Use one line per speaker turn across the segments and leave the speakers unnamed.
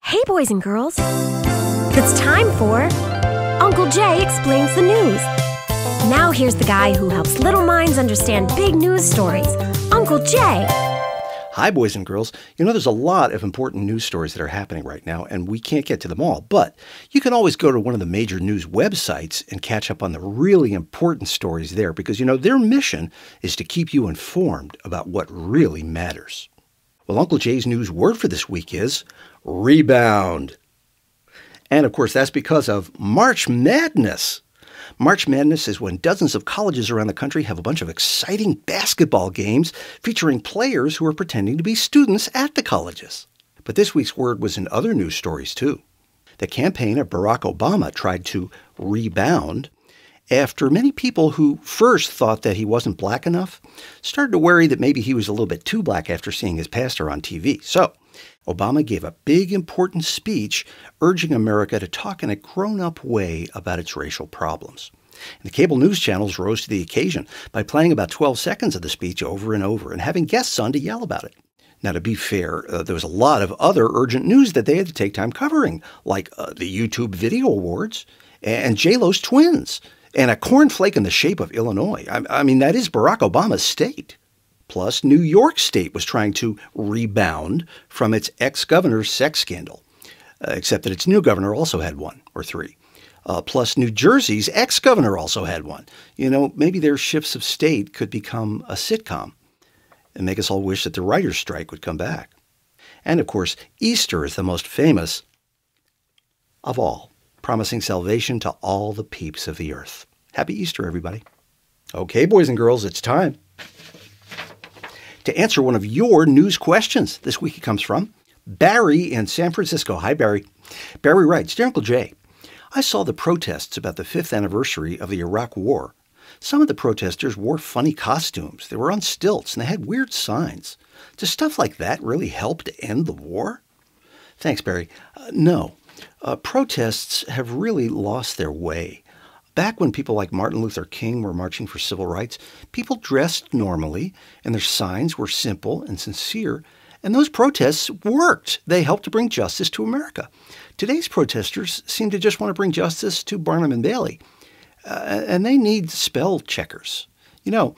Hey, boys and girls. It's time for Uncle Jay Explains the News. Now here's the guy who helps little minds understand big news stories, Uncle Jay.
Hi, boys and girls. You know, there's a lot of important news stories that are happening right now, and we can't get to them all. But you can always go to one of the major news websites and catch up on the really important stories there because, you know, their mission is to keep you informed about what really matters. Well, Uncle Jay's news word for this week is rebound. And, of course, that's because of March Madness. March Madness is when dozens of colleges around the country have a bunch of exciting basketball games featuring players who are pretending to be students at the colleges. But this week's word was in other news stories, too. The campaign of Barack Obama tried to rebound after many people who first thought that he wasn't black enough started to worry that maybe he was a little bit too black after seeing his pastor on TV. So Obama gave a big, important speech urging America to talk in a grown-up way about its racial problems. And the cable news channels rose to the occasion by playing about 12 seconds of the speech over and over and having guests on to yell about it. Now, to be fair, there was a lot of other urgent news that they had to take time covering, like the YouTube Video Awards and J-Lo's twins and a cornflake in the shape of Illinois. I mean, that is Barack Obama's state. Plus, New York State was trying to rebound from its ex-governor's sex scandal, except that its new governor also had one, or three. Plus, New Jersey's ex-governor also had one. You know, maybe their shifts of state could become a sitcom and make us all wish that the writer's strike would come back. And, of course, Easter is the most famous of all, promising salvation to all the peeps of the earth. Happy Easter, everybody. Okay, boys and girls, it's time to answer one of your news questions. This week it comes from Barry in San Francisco. Hi, Barry. Barry writes, Dear Uncle Jay, I saw the protests about the 5th anniversary of the Iraq War. Some of the protesters wore funny costumes. They were on stilts and they had weird signs. Does stuff like that really help to end the war? Thanks, Barry. No. Protests have really lost their way. Back when people like Martin Luther King were marching for civil rights, people dressed normally, and their signs were simple and sincere, and those protests worked. They helped to bring justice to America. Today's protesters seem to just want to bring justice to Barnum and Bailey, and they need spell checkers. You know,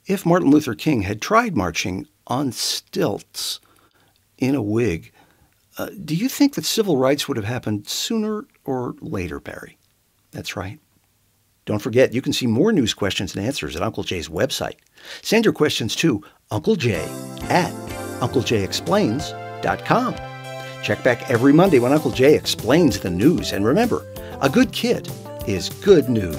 if Martin Luther King had tried marching on stilts in a wig, do you think that civil rights would have happened sooner or later, Barry? That's right. Don't forget, you can see more news questions and answers at Uncle Jay's website. Send your questions to Uncle Jay at UncleJayExplains.com. Check back every Monday when Uncle Jay explains the news. And remember, a good kid is good news.